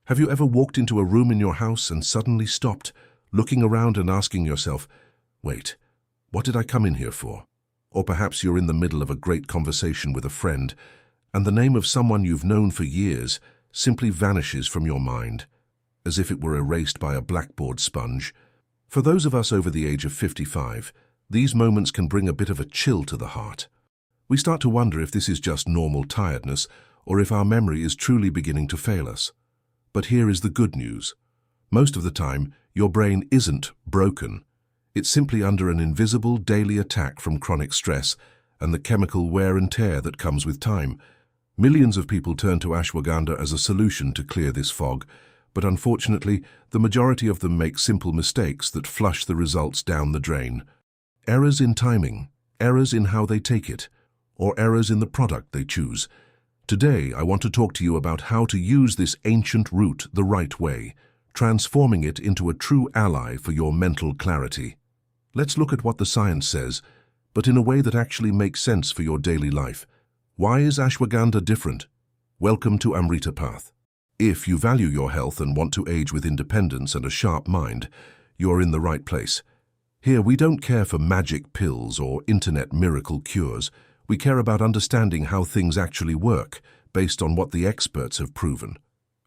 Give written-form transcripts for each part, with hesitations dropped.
Have you ever walked into a room in your house and suddenly stopped, looking around and asking yourself, wait, what did I come in here for? Or perhaps you're in the middle of a great conversation with a friend, and the name of someone you've known for years simply vanishes from your mind, as if it were erased by a blackboard sponge. For those of us over the age of 55, these moments can bring a bit of a chill to the heart. We start to wonder if this is just normal tiredness, or if our memory is truly beginning to fail us. But here is the good news. Most of the time, your brain isn't broken. It's simply under an invisible daily attack from chronic stress and the chemical wear and tear that comes with time. Millions of people turn to ashwagandha as a solution to clear this fog, but unfortunately, the majority of them make simple mistakes that flush the results down the drain. Errors in timing, errors in how they take it, or errors in the product they choose. Today, I want to talk to you about how to use this ancient root the right way, transforming it into a true ally for your mental clarity. Let's look at what the science says, but in a way that actually makes sense for your daily life. Why is ashwagandha different? Welcome to Amrita Path. If you value your health and want to age with independence and a sharp mind, you're in the right place. Here, we don't care for magic pills or internet miracle cures. We care about understanding how things actually work, based on what the experts have proven.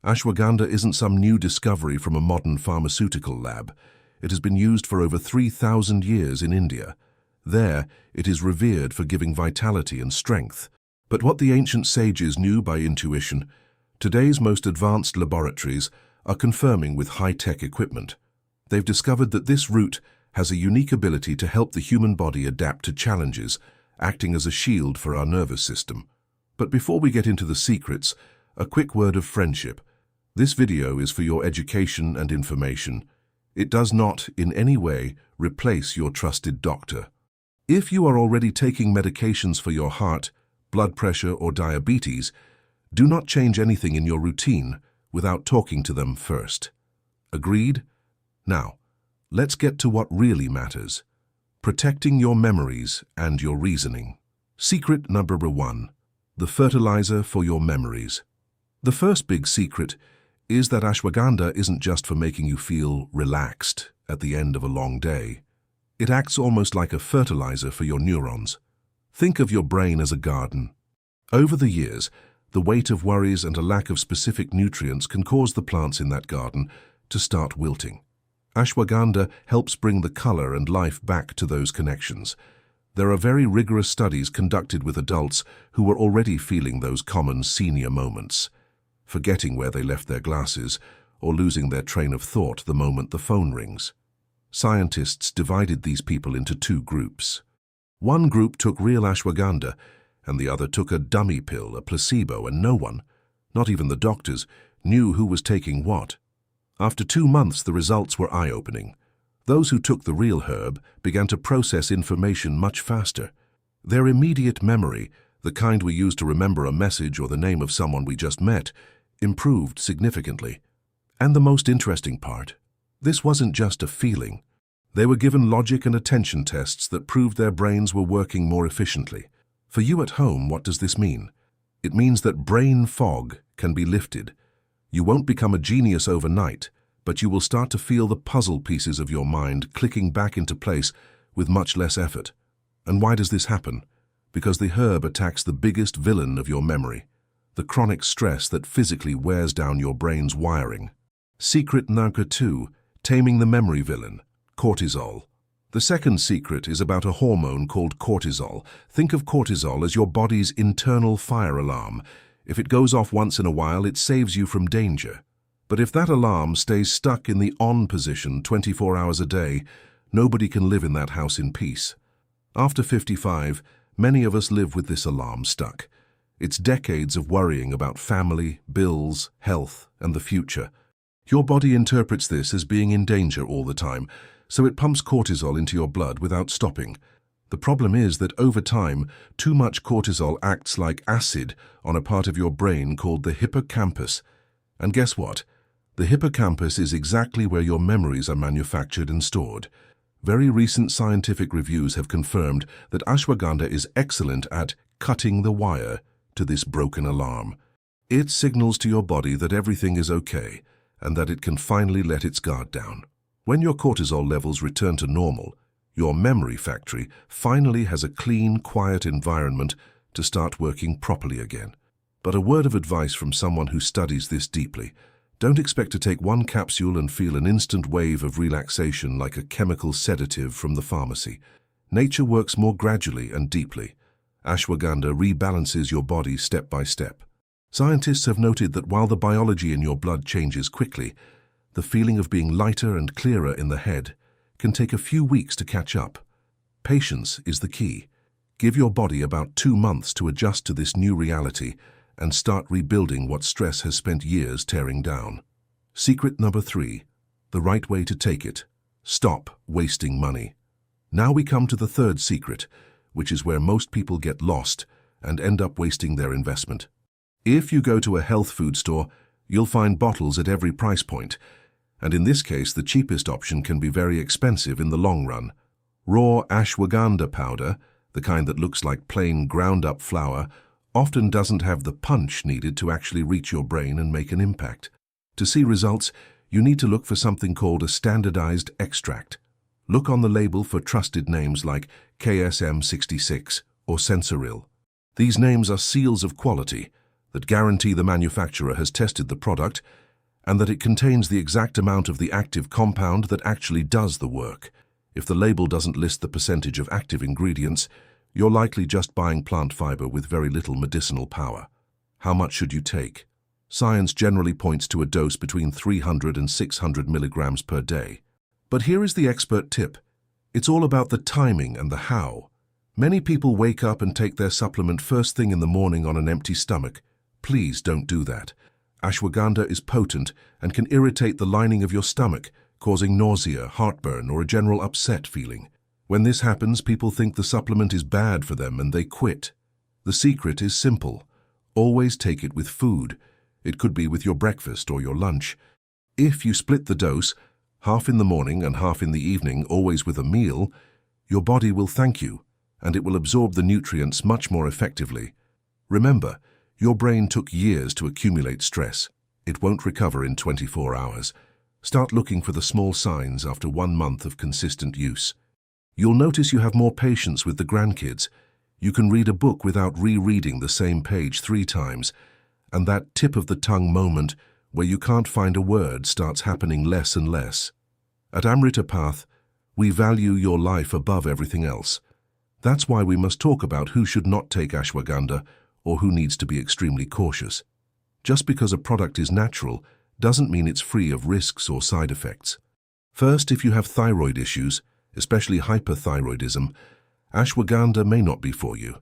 Ashwagandha isn't some new discovery from a modern pharmaceutical lab. It has been used for over 3,000 years in India. There, it is revered for giving vitality and strength. But what the ancient sages knew by intuition, today's most advanced laboratories are confirming with high-tech equipment. They've discovered that this root has a unique ability to help the human body adapt to challenges, acting as a shield for our nervous system. But before we get into the secrets, a quick word of friendship. This video is for your education and information. It does not, in any way, replace your trusted doctor. If you are already taking medications for your heart, blood pressure, or diabetes, do not change anything in your routine without talking to them first. Agreed? Now, let's get to what really matters. Protecting your memories and your reasoning. Secret number 1. The fertilizer for your memories. The first big secret is that ashwagandha isn't just for making you feel relaxed at the end of a long day. It acts almost like a fertilizer for your neurons. Think of your brain as a garden. Over the years, the weight of worries and a lack of specific nutrients can cause the plants in that garden to start wilting. Ashwagandha helps bring the color and life back to those connections. There are very rigorous studies conducted with adults who were already feeling those common senior moments, forgetting where they left their glasses or losing their train of thought the moment the phone rings. Scientists divided these people into 2 groups. One group took real ashwagandha, and the other took a dummy pill, a placebo, and no one, not even the doctors, knew who was taking what. After 2 months, the results were eye-opening. Those who took the real herb began to process information much faster. Their immediate memory, the kind we use to remember a message or the name of someone we just met, improved significantly. And the most interesting part, this wasn't just a feeling. They were given logic and attention tests that proved their brains were working more efficiently. For you at home, what does this mean? It means that brain fog can be lifted. You won't become a genius overnight, but you will start to feel the puzzle pieces of your mind clicking back into place with much less effort. And why does this happen? Because the herb attacks the biggest villain of your memory, the chronic stress that physically wears down your brain's wiring. Secret number 2, taming the memory villain, cortisol. The second secret is about a hormone called cortisol. Think of cortisol as your body's internal fire alarm. If it goes off once in a while, it saves you from danger. But if that alarm stays stuck in the on position 24 hours a day, nobody can live in that house in peace. After 55, many of us live with this alarm stuck. It's decades of worrying about family, bills, health, and the future. Your body interprets this as being in danger all the time, so it pumps cortisol into your blood without stopping. The problem is that over time, too much cortisol acts like acid on a part of your brain called the hippocampus. And guess what? The hippocampus is exactly where your memories are manufactured and stored. Very recent scientific reviews have confirmed that ashwagandha is excellent at cutting the wire to this broken alarm. It signals to your body that everything is okay and that it can finally let its guard down. When your cortisol levels return to normal, your memory factory finally has a clean, quiet environment to start working properly again. But a word of advice from someone who studies this deeply: don't expect to take one capsule and feel an instant wave of relaxation like a chemical sedative from the pharmacy. Nature works more gradually and deeply. Ashwagandha rebalances your body step by step. Scientists have noted that while the biology in your blood changes quickly, the feeling of being lighter and clearer in the head can take a few weeks to catch up. Patience is the key. Give your body about 2 months to adjust to this new reality and start rebuilding what stress has spent years tearing down. Secret number 3, the right way to take it. Stop wasting money. Now we come to the third secret, which is where most people get lost and end up wasting their investment. If you go to a health food store, you'll find bottles at every price point, and in this case the cheapest option can be very expensive in the long run. Raw ashwagandha powder, the kind that looks like plain ground-up flour, often doesn't have the punch needed to actually reach your brain and make an impact. To see results, you need to look for something called a standardized extract. Look on the label for trusted names like KSM66 or Sensoril. These names are seals of quality that guarantee the manufacturer has tested the product and that it contains the exact amount of the active compound that actually does the work. If the label doesn't list the percentage of active ingredients, you're likely just buying plant fiber with very little medicinal power. How much should you take? Science generally points to a dose between 300 and 600 milligrams per day. But here is the expert tip. It's all about the timing and the how. Many people wake up and take their supplement first thing in the morning on an empty stomach. Please don't do that. Ashwagandha is potent and can irritate the lining of your stomach, causing nausea, heartburn, or a general upset feeling. When this happens, people think the supplement is bad for them and they quit. The secret is simple. Always take it with food. It could be with your breakfast or your lunch. If you split the dose, half in the morning and half in the evening, always with a meal, your body will thank you, and it will absorb the nutrients much more effectively. Remember, your brain took years to accumulate stress. It won't recover in 24 hours. Start looking for the small signs after 1 month of consistent use. You'll notice you have more patience with the grandkids. You can read a book without rereading the same page 3 times, and that tip-of-the-tongue moment where you can't find a word starts happening less and less. At Amrita Path, we value your life above everything else. That's why we must talk about who should not take ashwagandha or who needs to be extremely cautious. Just because a product is natural doesn't mean it's free of risks or side effects. First, if you have thyroid issues, especially hyperthyroidism, ashwagandha may not be for you.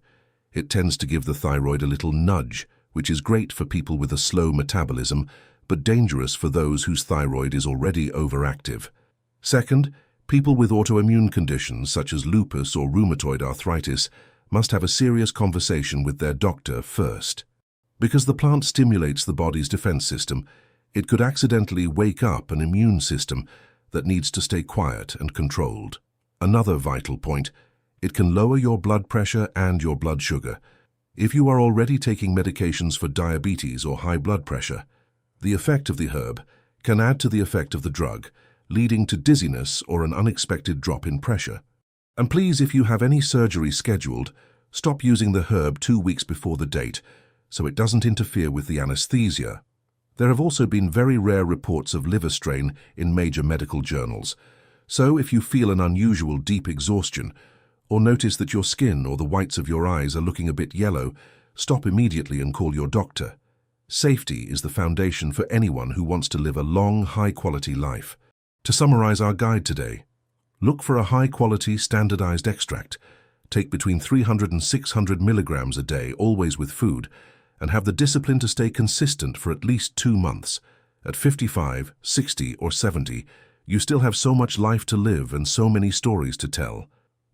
It tends to give the thyroid a little nudge, which is great for people with a slow metabolism, but dangerous for those whose thyroid is already overactive. Second, people with autoimmune conditions such as lupus or rheumatoid arthritis must have a serious conversation with their doctor first. Because the plant stimulates the body's defense system, it could accidentally wake up an immune system that needs to stay quiet and controlled. Another vital point, it can lower your blood pressure and your blood sugar. If you are already taking medications for diabetes or high blood pressure, the effect of the herb can add to the effect of the drug, leading to dizziness or an unexpected drop in pressure. And please, if you have any surgery scheduled, stop using the herb 2 weeks before the date so it doesn't interfere with the anesthesia. There have also been very rare reports of liver strain in major medical journals. So if you feel an unusual deep exhaustion or notice that your skin or the whites of your eyes are looking a bit yellow, stop immediately and call your doctor. Safety is the foundation for anyone who wants to live a long, high-quality life. To summarize our guide today, look for a high-quality, standardized extract. Take between 300 and 600 milligrams a day, always with food, and have the discipline to stay consistent for at least 2 months. At 55, 60, or 70, you still have so much life to live and so many stories to tell.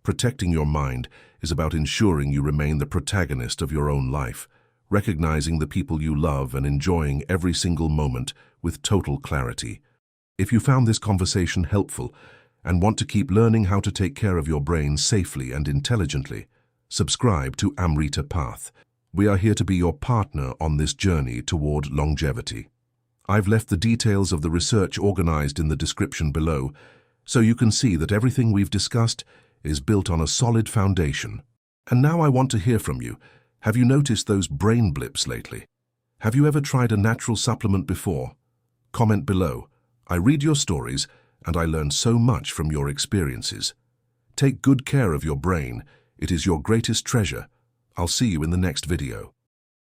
Protecting your mind is about ensuring you remain the protagonist of your own life, recognizing the people you love and enjoying every single moment with total clarity. If you found this conversation helpful and want to keep learning how to take care of your brain safely and intelligently, subscribe to Amrita Path. We are here to be your partner on this journey toward longevity. I've left the details of the research organized in the description below, so you can see that everything we've discussed is built on a solid foundation. And now I want to hear from you. Have you noticed those brain blips lately? Have you ever tried a natural supplement before? Comment below. I read your stories, and I learn so much from your experiences. Take good care of your brain. It is your greatest treasure. I'll see you in the next video.